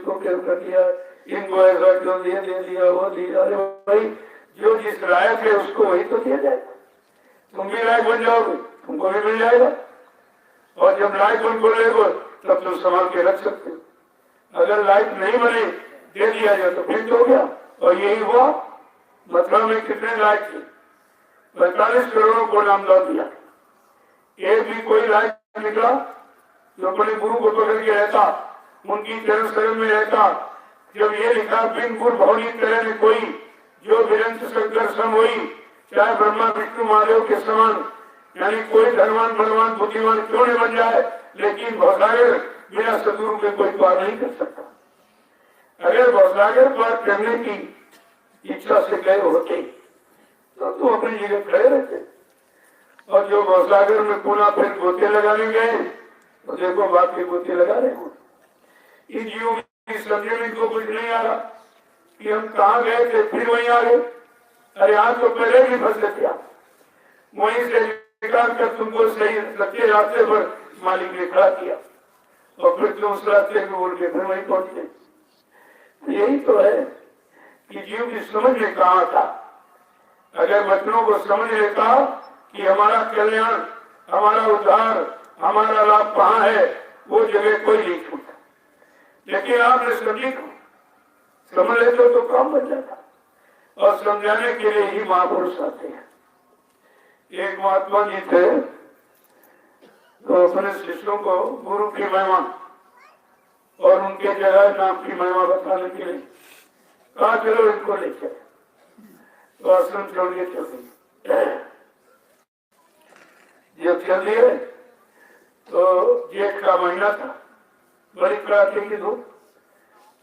इसको क्यों कर दिया, इनको ऐसा क्यों दे दिया, वो दिया। अरे भाई, जो जिस लायक है उसको वही तो दिया जाएगा। तुम भी लायक बन जाओगे, तुमको भी मिल जाएगा। और जब लायक उनको लेगो तब तुम संभाल के रख सकते हो। अगर लायक नहीं बने, दे दिया जाए तो फिर हो गया। और यही हुआ। मथुरा में कितने लायक थे? 45 करोड़ को नाम डाल दिया। एक भी कोई लायक निकला जो अपने गुरु को पकड़ के रहता, उनकी चरण शरण में रहता। जब ये लिखा बिन गुरु भौनी तरह में कोई, जो विरंत शंकर सम होई, चाहे ब्रह्मा विष्णु महादेव के समान। यानी कोई धनवान बलवान बुद्धिमान क्यों नहीं बन जाए, लेकिन भवसागर बिना सदगुरु के कोई पार नहीं कर सकता। अगर भवसागर पार करने की इच्छा से गए होते तो तुम अपनी जगह खड़े रहते। और जो भवसागर में पुनः फिर गोते लगाने गए तो देखो बाकी गोते लगा रहे हो। इन जीवों की समझे में इनको कुछ नहीं आ रहा कि हम कहाँ गए थे, फिर वहीं आ गए। अरे आज तो पहले भी फंस गया, वहीं से निकाल कर तुमको सही सच्चे रास्ते पर मालिक ने खड़ा किया और फिर तुम उस रास्ते को बोल के फिर वहीं पहुंचे। तो यही तो है कि जीव की समझ में कहाँ था। अगर वचनों को समझ लेता कि हमारा कल्याण, हमारा उद्धार, हमारा लाभ कहाँ है, वो जगह कोई नहीं छूटा। लेकिन आपने समझी को समझ लेते तो काम बन जाता। और समझाने के लिए ही महापुरुष आते हैं। एक महात्मा जी थे तो अपने शिष्यों को गुरु की महिमा और उनके जगह नाम की महिमा बताने के लिए कहा चलो इनको ले चले। तो आश्रम छोड़ के चल दिए। जब चल दिए तो जेठ का महीना था, बड़ी कड़ाके की धूप।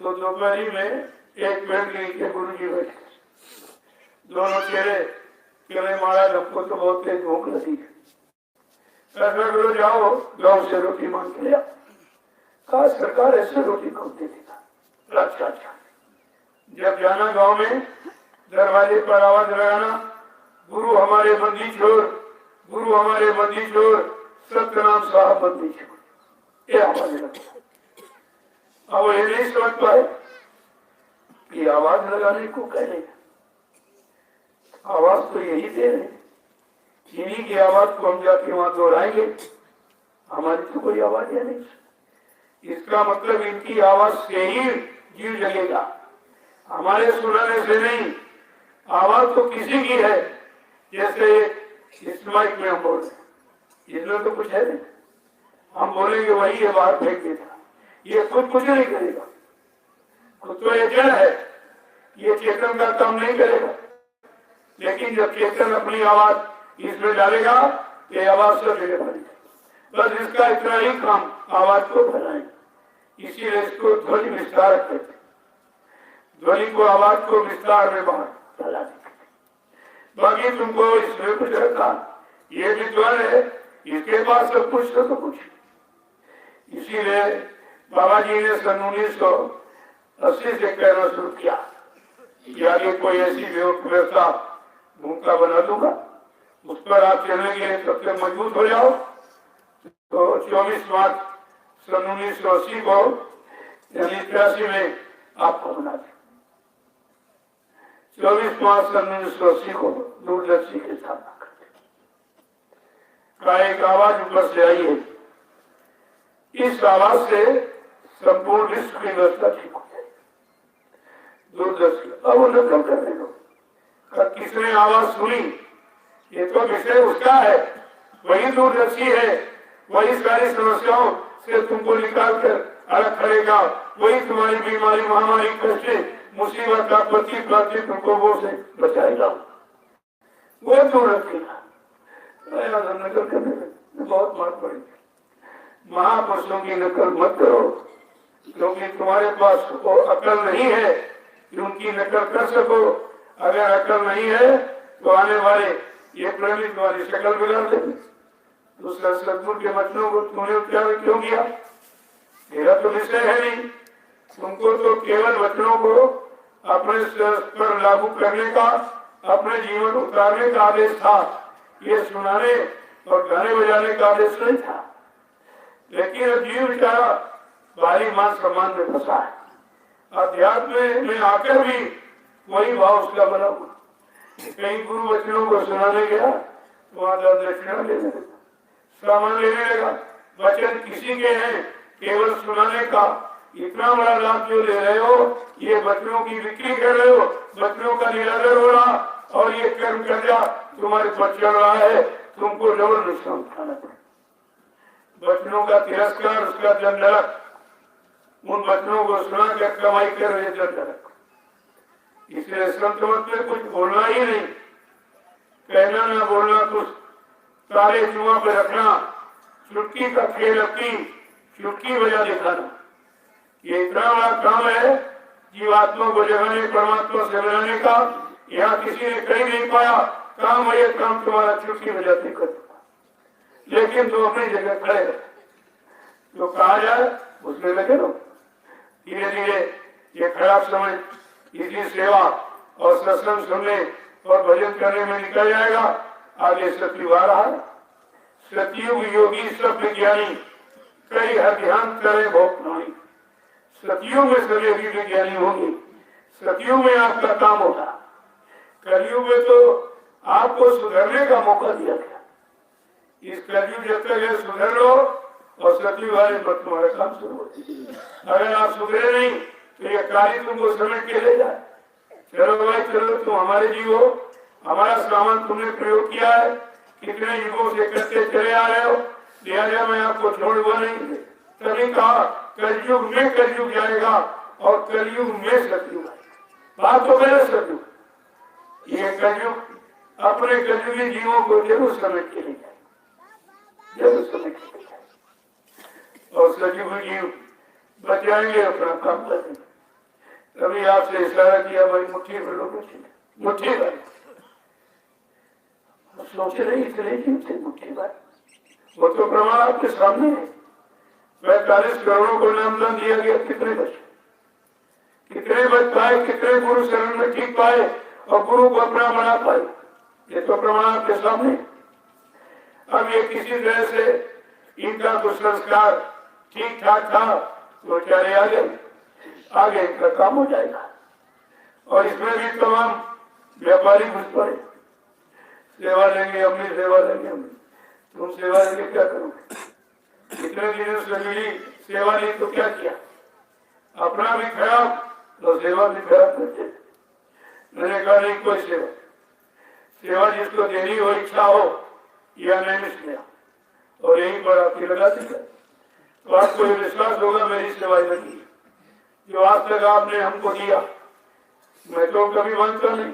तो दोपहरी में एक पेड़ के नीचे गुरु जी बैठे, दोनों चेहरे कहने महाराज हमको तो बहुत तेज भूख लगी है, ऐसा करो जाओ गांव से रोटी मांग के लिया। कहा सरकार ऐसे रोटी कौन दे देगा। अच्छा अच्छा। जब जाना गांव में दरवाजे पर आवाज लगाना, गुरु हमारे बंदी छोड़, गुरु हमारे बंदी छोड़, सत्यनाम साहब बंदी छोड़, ये आवाज लगा। अब ये नहीं समझ पाए कि आवाज लगाने को कह रहे। आवाज तो यही दे रहे, इन्हीं की आवाज को हम जाके वहां दोहराएंगे। हमारी तो कोई आवाज है नहीं। इसका मतलब इनकी आवाज से ही जीव जगेगा, हमारे सुनाने से नहीं। आवाज तो किसी की है, जैसे इस माइक में हम बोल रहे, इसमें तो कुछ है नहीं। हम बोलेंगे वही है, बाहर फेंक देगा। ये खुद कुछ नहीं करेगा, खुद तो ये जड़ है, ये चेतन का काम नहीं करेगा। लेकिन जब चेतन अपनी आवाज इसमें डालेगा, ये आवाज सब जगह फैलेगी। बस इसका इतना ही काम, आवाज को फैलाए। इसीलिए इसको ध्वनि विस्तार कहते हैं। ध्वनि को, आवाज को विस्तार में बाहर फैला देते। बाकी तुमको इसमें कुछ रखा, ये विद्वान है, इसके पास सब कुछ तो कुछ। इसीलिए बाबा जी ने सन 1980 से कहना शुरू किया कि आगे कोई ऐसी व्यवस्था भूमिका बना दूंगा, उस पर आप चलने के लिए सबसे मजबूत हो जाओ। तो 24 मार्च सन 1980 को यानी 83 में आपको बना दिया। 24 मार्च सन 1980 को दूरदर्शी की स्थापना करते का एक आवाज ऊपर से आई है। इस आवाज से संपूर्ण विश्व की व्यवस्था ठीक हो जाए। दूरदर्शी अब वो नकल करने लो। किसने आवाज सुनी, ये तो विषय उसका है, वही दूरदर्शी है, वही सारी समस्याओं से तुमको निकाल कर अलग करेगा, वही तुम्हारी बीमारी, महामारी, कष्ट, मुसीबत, आपत्ति, प्राप्ति तुमको वो से बचाएगा। वो दूरदर्शी नकल करने में बहुत मार पड़ेगी। महापुरुषों की नकल मत करो, क्योंकि तुम्हारे पास वो अकल नहीं है कि उनकी नकल कर सको। अगर अकल नहीं है तो आने वाले ये प्रेमी तुम्हारी शक्ल बिगाड़ देंगे। दूसरा सदगुरु के वचनों को तुमने उच्चारण क्यों किया? मेरा तो विषय है नहीं। तुमको तो केवल वचनों को अपने पर लागू करने का, अपने जीवन उतारने का आदेश था। ये सुनाने और गाने बजाने का आदेश नहीं था। लेकिन अब जीव बेचारा भारी मान सम्मान में फंसा है। अध्यात्म में आकर भी वही भाव उसका बना हुआ। कहीं गुरु वचनों को सुनाने गया तो वहां दक्षिणा लेने लगा, सामान लेने लगा। वचन किसी के हैं, केवल सुनाने का इतना बड़ा लाभ जो ले रहे हो, ये वचनों की बिक्री कर रहे हो, वचनों का निरादर हो रहा, और ये कर्म कर्जा तुम्हारे पर चल रहा है, तुमको डबल नुकसान उठाना पड़े। वचनों का तिरस्कार, उसका दंडक, उन वचनों को सुना कर कमाई कर रहे दंडक। इसलिए संत मत में कुछ बोलना ही नहीं, कहना ना बोलना, कुछ तारे जुआ पे रखना, चुटकी का खेल अपनी चुटकी बजा दिखाना, ये इतना बड़ा काम है जीवात्मा को जगाने, परमात्मा से मिलाने का। यहाँ किसी ने कहीं नहीं पाया काम है, ये काम तुम्हारा चुटकी बजाते कर, लेकिन तुम अपनी जगह खड़े रहे, जो कहा जाए उसमें लगे रहो। धीरे धीरे ये खराब समय इसी सेवा और सत्संग सुनने और भजन करने में निकल जाएगा। आगे सतयुग आ रहा है, सतयुग योगी सब विज्ञानी कई अध्यान करे भोग। सतयुग में सभी विज्ञानी होंगे, सतयुग में आपका काम होगा। कलयुग में तो आपको सुधरने का मौका दिया गया। इस कलयुग जब तक है सुधर लो, और सतयुग आने पर तुम्हारा काम शुरू हो। अगर आप सुधरे नहीं तो ये कार्य तुमको समेट के ले जाए। चलो भाई चलो, तुम हमारे जीव हो, हमारा सामान तुमने प्रयोग किया है, कितने युगों से करते चले आ रहे हो, लिहाजा मैं आपको छोड़ूंगा नहीं। तभी कहा कलयुग में कलयुग जाएगा और कलयुग में सतयुग। बात तो गलत सतयुग, ये कलयुग अपने कलयुगी जीवों को जरूर समेट के ले जाए, जरूर समेट के ले जाए, और सतयुग जीव बचाएंगे, अपना काम करेंगे। तभी आपसे इशारा किया भाई मुट्ठी भर लो, मुट्ठी भर। सोच रही इसलिए मुट्ठी भर, वो तो प्रमाण आपके सामने है। 45 करोड़ों को नामदान दिया गया, कितने बच पाए, कितने गुरु शरण में ठीक पाए और गुरु को अपना बना पाए, ये तो प्रमाण आपके सामने। अब ये किसी तरह से इनका कुछ संस्कार ठीक ठाक था तो बेचारे आगे इनका काम हो जाएगा। और इसमें भी तमाम व्यापारी घुस पड़े, सेवा लेंगे अपनी, सेवा लेंगे अपनी। तुम सेवा लेंगे क्या करोगे? इतने दिनों से मिली सेवा ली तो क्या किया? अपना भी खराब तो सेवा भी खराब करते। मैंने कहा नहीं, कोई सेवा जिसको देनी हो, इच्छा हो, या नहीं मिल, और यही पर आपकी लगा दी तो आपको विश्वास होगा मेरी सेवाएं लगी जो आज तक आपने हमको दिया। मैं तो कभी मानता नहीं,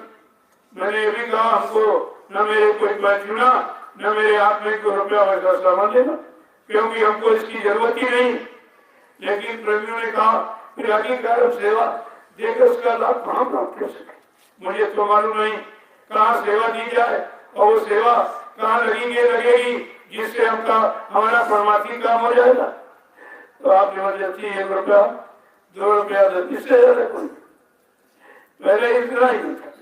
मैंने ये भी कहा हमको न मेरे कोई मैं चुना, न मेरे हाथ में कोई रुपया वैसा सामान देना, क्योंकि हमको इसकी जरूरत ही नहीं। लेकिन प्रभु ने कहा फिर आखिरकार सेवा देकर उसका लाभ कहाँ प्राप्त कर सके, मुझे तो मालूम नहीं कहाँ सेवा दी जाए, और वो सेवा कहाँ लगेगी जिससे हमारा परमात्मा काम हो जाएगा। तो आप जबरदस्ती 1 रुपया 2 रुपया, इससे ज्यादा कोई, पहले इतना ही था।